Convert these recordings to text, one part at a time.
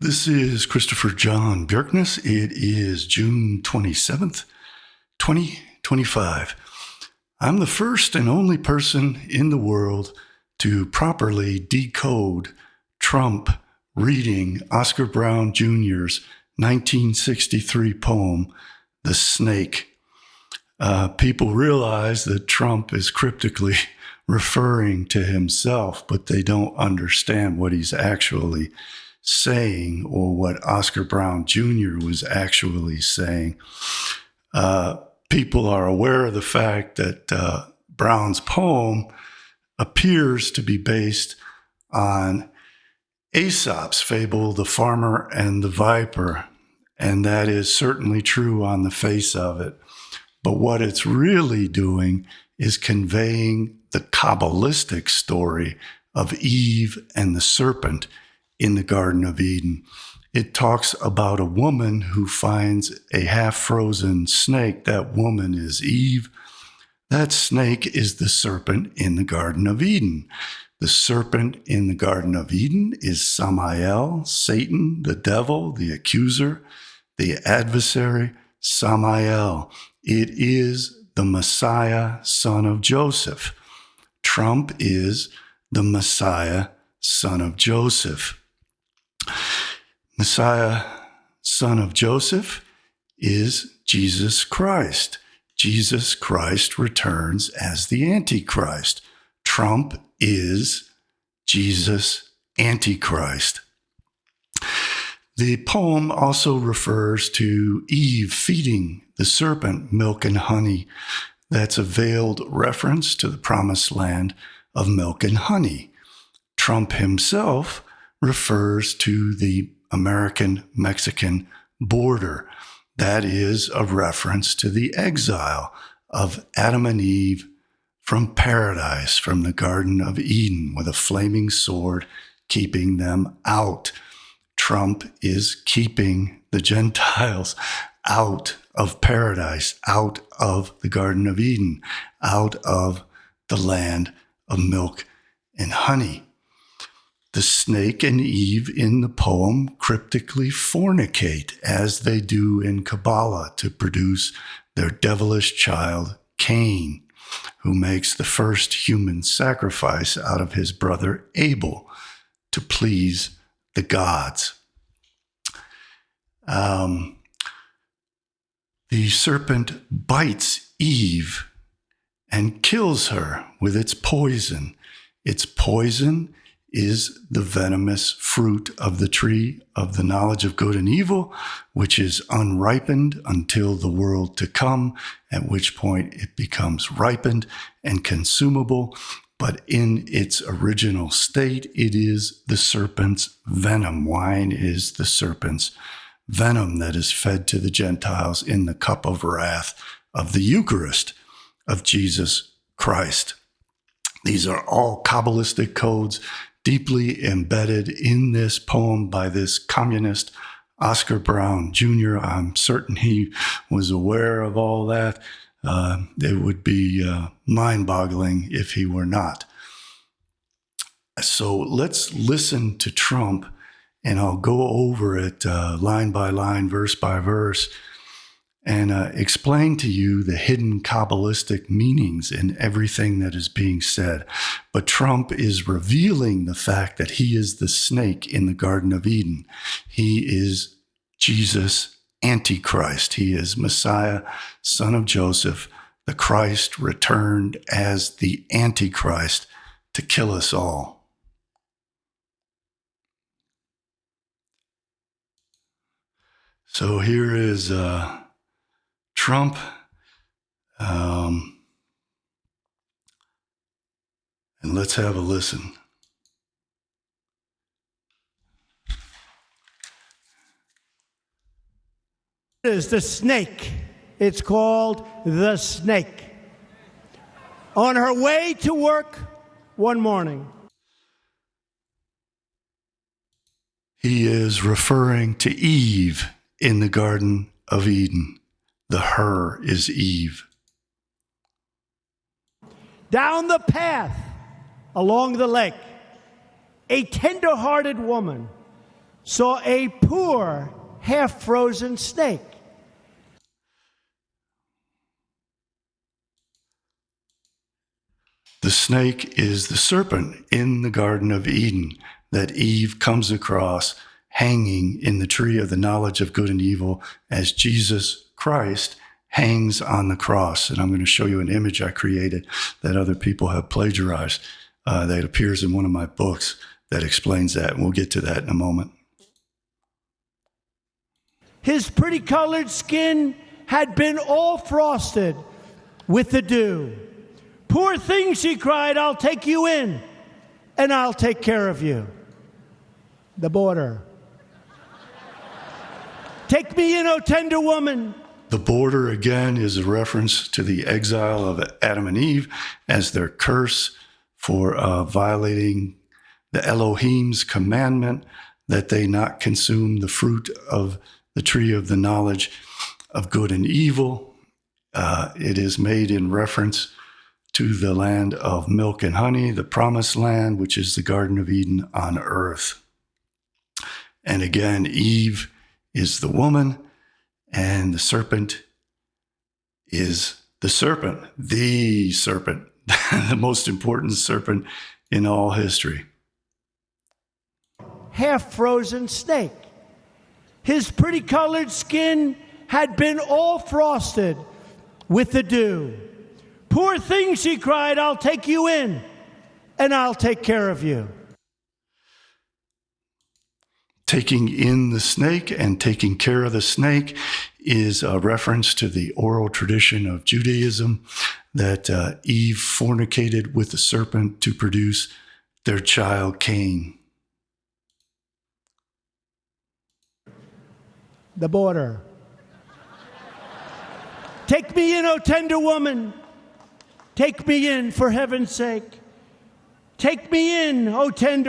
This is Christopher John Bjerknes. It is June 27th, 2025. I'm the first and only person in the world to properly decode Trump reading Oscar Brown Jr.'s 1963 poem, The Snake. People realize that Trump is cryptically referring to himself, but they don't understand what he's actually saying or what Oscar Brown Jr. was actually saying. People are aware of the fact that Brown's poem appears to be based on Aesop's fable, The Farmer and the Viper, and that is certainly true on the face of it. But what it's really doing is conveying the Kabbalistic story of Eve and the serpent in the Garden of Eden. It talks about a woman who finds a half-frozen snake. That woman is Eve. That snake is the serpent in the Garden of Eden. The serpent in the Garden of Eden is Samael, Satan, the devil, the accuser, the adversary, Samael. It is the Messiah, son of Joseph. Trump is the Messiah, son of Joseph. Messiah, son of Joseph, is Jesus Christ. Jesus Christ returns as the Antichrist. Trump is Jesus Antichrist. The poem also refers to Eve feeding the serpent milk and honey. That's a veiled reference to the promised land of milk and honey. Trump himself refers to the American-Mexican border. That is a reference to the exile of Adam and Eve from paradise, from the Garden of Eden, with a flaming sword keeping them out. Trump is keeping the Gentiles out of paradise, out of the Garden of Eden, out of the land of milk and honey. The snake and Eve in the poem cryptically fornicate, as they do in Kabbalah, to produce their devilish child, Cain, who makes the first human sacrifice out of his brother Abel to please the gods. The serpent bites Eve and kills her with its poison. Its poison is the venomous fruit of the tree of the knowledge of good and evil, which is unripened until the world to come, at which point it becomes ripened and consumable. But in its original state, it is the serpent's venom. Wine is the serpent's venom that is fed to the Gentiles in the cup of wrath of the Eucharist of Jesus Christ. These are all Kabbalistic codes deeply embedded in this poem by this communist Oscar Brown Jr. I'm certain he was aware of all that. It would be mind-boggling if he were not. So let's listen to Trump, and I'll go over it line by line, verse by verse, and explain to you the hidden Kabbalistic meanings in everything that is being said. But Trump is revealing the fact that he is the snake in the Garden of Eden. He is Jesus Antichrist. He is Messiah, son of Joseph, the Christ returned as the Antichrist to kill us all. So here is Trump, and let's have a listen. It is the snake. It's called The Snake. On her way to work one morning. He is referring to Eve in the Garden of Eden. The her is Eve. Down the path along the lake, a tender-hearted woman saw a poor, half-frozen snake. The snake is the serpent in the Garden of Eden that Eve comes across hanging in the tree of the knowledge of good and evil as Jesus Christ hangs on the cross. And I'm going to show you an image I created that other people have plagiarized that appears in one of my books that explains that. And we'll get to that in a moment. His pretty colored skin had been all frosted with the dew. Poor thing, she cried, I'll take you in, and I'll take care of you. The border. Take me in, O tender woman. The border, again, is a reference to the exile of Adam and Eve as their curse for violating the Elohim's commandment that they not consume the fruit of the tree of the knowledge of good and evil. It is made in reference to the land of milk and honey, the promised land, which is the Garden of Eden on earth. And again, Eve is the woman, and the serpent is the serpent, the most important serpent in all history. Half-frozen snake. His pretty colored skin had been all frosted with the dew. Poor thing, she cried, I'll take you in, and I'll take care of you. Taking in the snake and taking care of the snake is a reference to the oral tradition of Judaism that Eve fornicated with the serpent to produce their child Cain. The border. Take me in, O tender woman. Take me in, for heaven's sake. Take me in, O tender.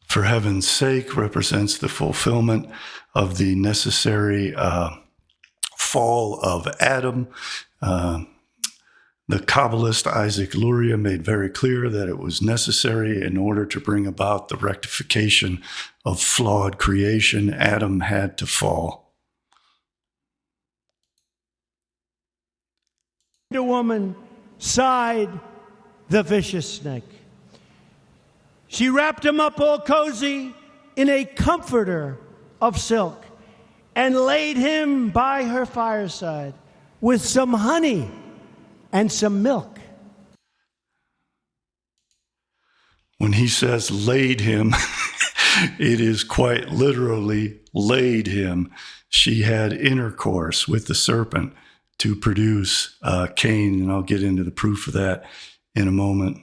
For heaven's sake represents the fulfillment of the necessary fall of Adam. The Kabbalist Isaac Luria made very clear that it was necessary in order to bring about the rectification of flawed creation. Adam had to fall. The woman sighed the vicious snake. She wrapped him up all cozy in a comforter of silk and laid him by her fireside with some honey and some milk. When he says laid him, it is quite literally laid him. She had intercourse with the serpent to produce Cain, and I'll get into the proof of that in a moment.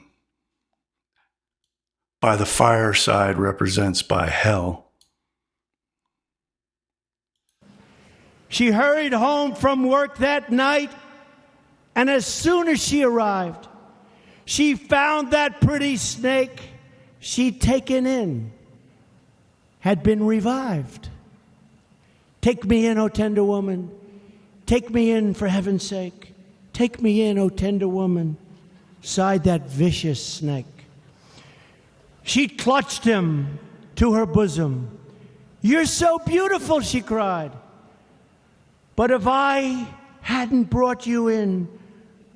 By the fireside represents by hell. She hurried home from work that night, and as soon as she arrived, she found that pretty snake she'd taken in had been revived. Take me in, O tender woman. Take me in, for heaven's sake. Take me in, O tender woman, sighed that vicious snake. She clutched him to her bosom. You're so beautiful, she cried. But if I hadn't brought you in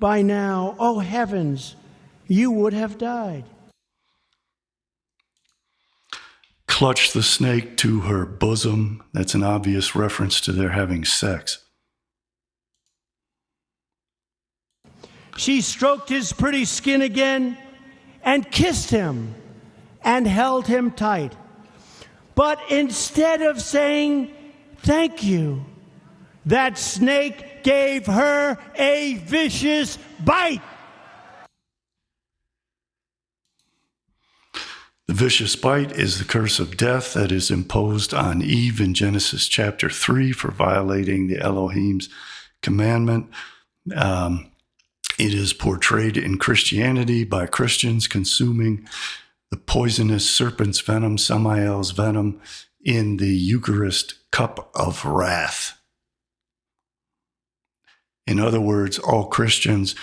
by now, oh heavens, you would have died. Clutched the snake to her bosom. That's an obvious reference to their having sex. She stroked his pretty skin again and kissed him and held him tight. But instead of saying thank you, that snake gave her a vicious bite. The vicious bite is the curse of death that is imposed on Eve in Genesis chapter 3 for violating the Elohim's commandment. It is portrayed in Christianity by Christians consuming the poisonous serpent's venom, Samael's venom, in the Eucharist cup of wrath. In other words, all Christians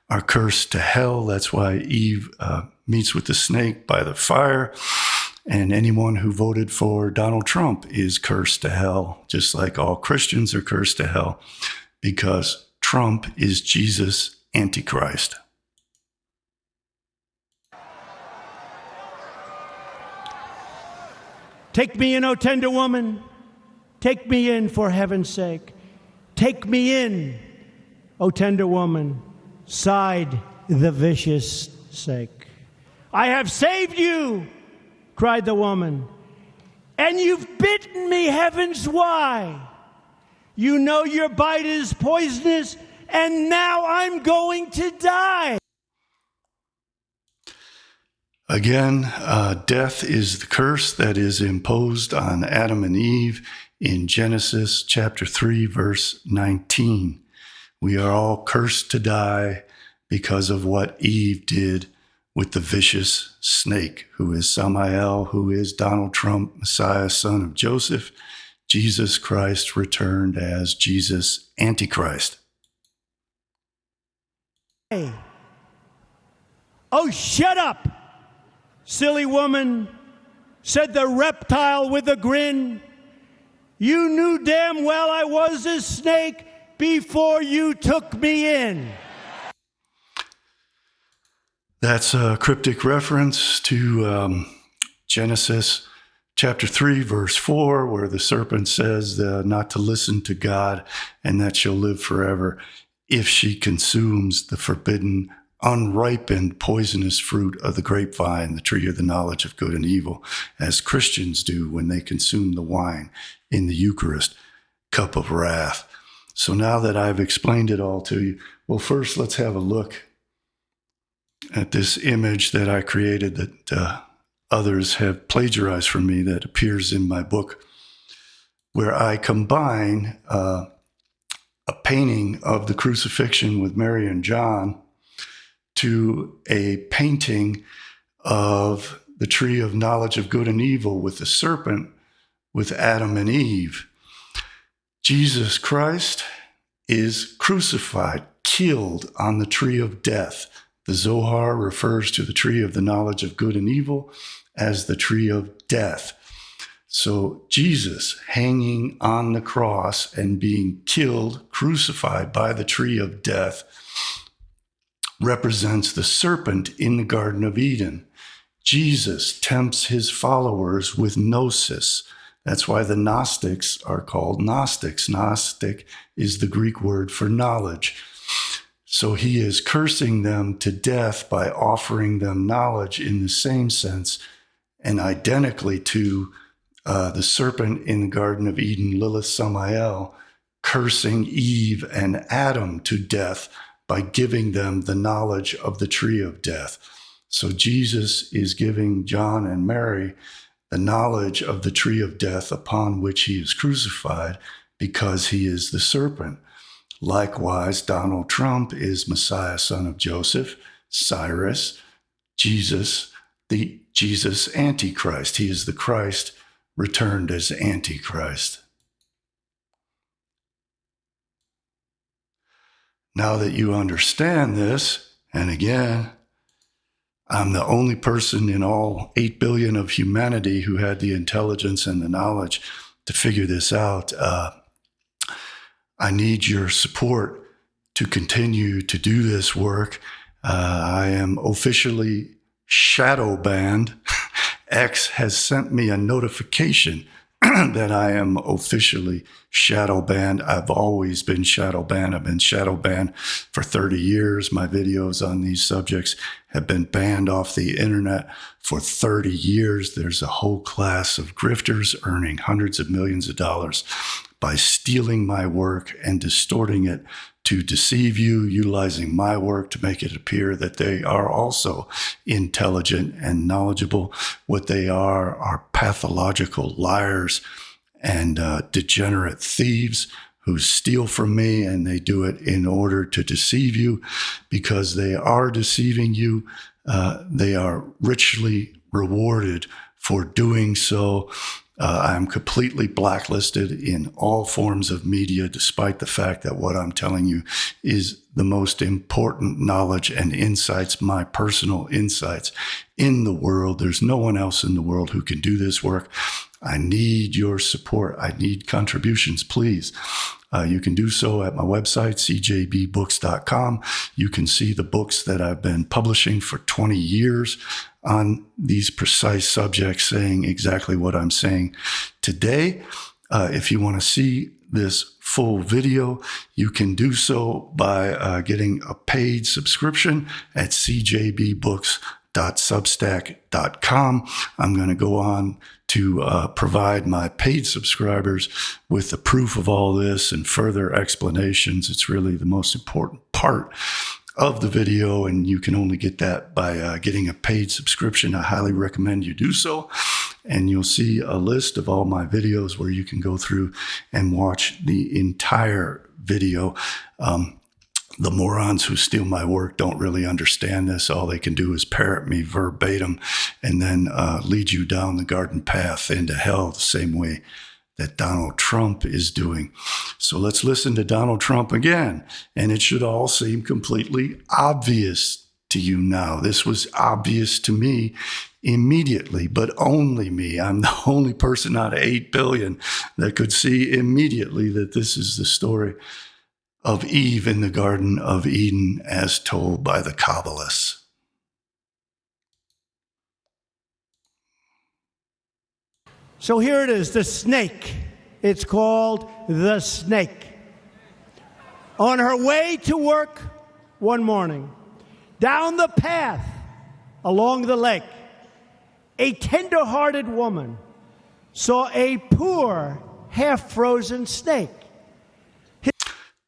are cursed to hell. That's why Eve meets with the snake by the fire. And anyone who voted for Donald Trump is cursed to hell, just like all Christians are cursed to hell, because Trump is Jesus' Antichrist. Take me in, O tender woman. Take me in for heaven's sake. Take me in, O tender woman, sighed the vicious sake. I have saved you, cried the woman, and you've bitten me, heavens why? You know your bite is poisonous, and now I'm going to die. Again, death is the curse that is imposed on Adam and Eve in Genesis chapter 3, verse 19. We are all cursed to die because of what Eve did with the vicious snake, who is Samael, who is Donald Trump, Messiah, son of Joseph, Jesus Christ returned as Jesus Antichrist. Hey. Oh, shut up, silly woman, said the reptile with a grin. You knew damn well I was a snake before you took me in. That's a cryptic reference to Genesis chapter 3, verse 4, where the serpent says not to listen to God and that she'll live forever if she consumes the forbidden, unripened, poisonous fruit of the grapevine, the tree of the knowledge of good and evil, as Christians do when they consume the wine in the Eucharist, cup of wrath. So now that I've explained it all to you, well, first let's have a look at this image that I created that others have plagiarized from me that appears in my book, where I combine a painting of the crucifixion with Mary and John to a painting of the tree of knowledge of good and evil with the serpent with Adam and Eve. Jesus Christ is crucified, killed on the tree of death. The Zohar refers to the tree of the knowledge of good and evil as the tree of death. So Jesus hanging on the cross and being killed, crucified by the tree of death, represents the serpent in the Garden of Eden. Jesus tempts his followers with gnosis. That's why the Gnostics are called Gnostics. Gnostic is the Greek word for knowledge. So he is cursing them to death by offering them knowledge in the same sense and identically to the serpent in the Garden of Eden, Lilith Samael, cursing Eve and Adam to death by giving them the knowledge of the tree of death. So Jesus is giving John and Mary the knowledge of the tree of death upon which he is crucified because he is the serpent. Likewise, Donald Trump is Messiah, son of Joseph, Cyrus, Jesus, the Jesus Antichrist. He is the Christ returned as Antichrist. Now that you understand this, and again, I'm the only person in all 8 billion of humanity who had the intelligence and the knowledge to figure this out. I need your support to continue to do this work. I am officially shadow banned. X has sent me a notification that I am officially shadow banned. I've always been shadow banned. I've been shadow banned for 30 years. My videos on these subjects have been banned off the internet for 30 years. There's a whole class of grifters earning hundreds of millions of dollars by stealing my work and distorting it to deceive you, utilizing my work to make it appear that they are also intelligent and knowledgeable. What they are pathological liars and degenerate thieves who steal from me, and they do it in order to deceive you. Because they are deceiving you, they are richly rewarded for doing so. I'm completely blacklisted in all forms of media, despite the fact that what I'm telling you is the most important knowledge and insights, my personal insights in the world. There's no one else in the world who can do this work. I need your support. I need contributions, please. You can do so at my website, CJBbooks.com. You can see the books that I've been publishing for 20 years on these precise subjects, saying exactly what I'm saying today. If you want to see this full video, you can do so by getting a paid subscription at CJBbooks.substack.com. I'm going to go on to provide my paid subscribers with the proof of all this and further explanations. It's really the most important part of the video, and you can only get that by getting a paid subscription. I highly recommend you do so, and you'll see a list of all my videos where you can go through and watch the entire video. The morons who steal my work don't really understand this. All they can do is parrot me verbatim and then lead you down the garden path into hell the same way that Donald Trump is doing. So let's listen to Donald Trump again. And it should all seem completely obvious to you now. This was obvious to me immediately, but only me. I'm the only person out of 8 billion that could see immediately that this is the story of Eve in the Garden of Eden as told by the Kabbalists. So here it is, the snake. It's called the snake. On her way to work one morning, down the path along the lake, a tender-hearted woman saw a poor, half-frozen snake.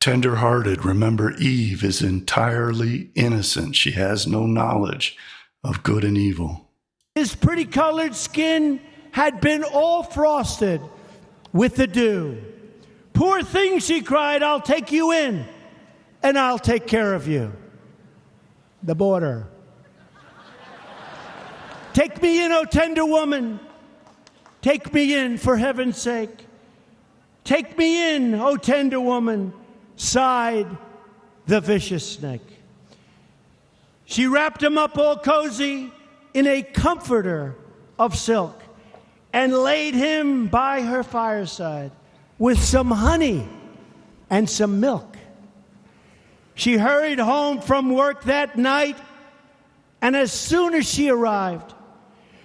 Tender-hearted. Remember, Eve is entirely innocent. She has no knowledge of good and evil. His pretty colored skin had been all frosted with the dew. Poor thing, she cried, I'll take you in, and I'll take care of you. The border. Take me in, O tender woman. Take me in, for heaven's sake. Take me in, O tender woman, sighed the vicious snake. She wrapped him up all cozy in a comforter of silk and laid him by her fireside with some honey and some milk. She hurried home from work that night, and as soon as she arrived,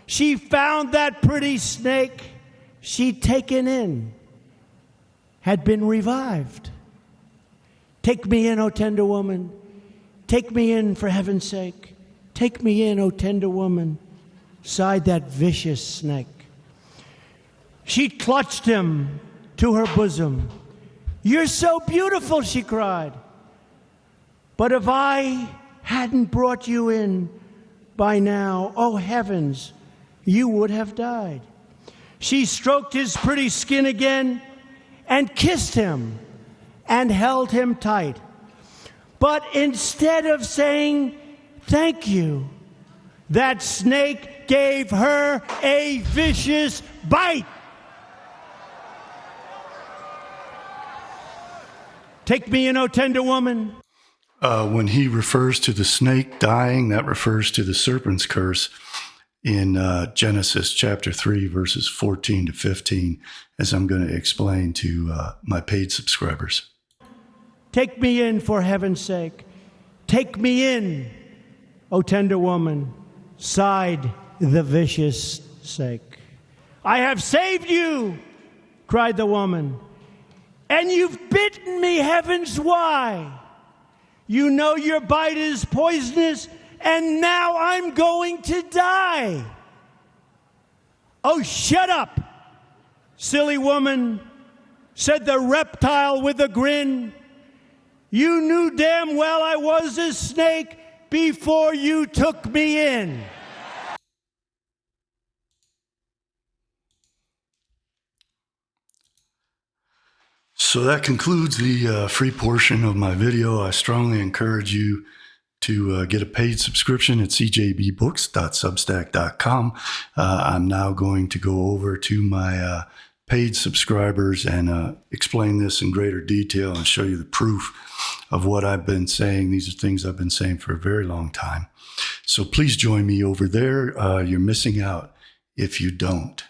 she found that pretty snake she'd taken in had been revived. Take me in, O tender woman. Take me in, for heaven's sake. Take me in, O tender woman, sighed that vicious snake. She clutched him to her bosom. You're so beautiful, she cried. But if I hadn't brought you in by now, oh heavens, you would have died. She stroked his pretty skin again and kissed him and held him tight. But instead of saying thank you, that snake gave her a vicious bite. Take me in, O tender woman. When he refers to the snake dying, that refers to the serpent's curse in Genesis chapter 3, verses 14 to 15, as I'm going to explain to my paid subscribers. Take me in, for heaven's sake. Take me in, O tender woman, sighed the vicious snake. I have saved you, cried the woman, and you've bitten me, heavens, why? You know your bite is poisonous, and now I'm going to die. Oh, shut up, silly woman, said the reptile with a grin. You knew damn well I was a snake before you took me in. So that concludes the free portion of my video. I strongly encourage you to get a paid subscription at CJBbooks.substack.com. I'm now going to go over to my paid subscribers and explain this in greater detail and show you the proof of what I've been saying. These are things I've been saying for a very long time. So please join me over there. You're missing out if you don't.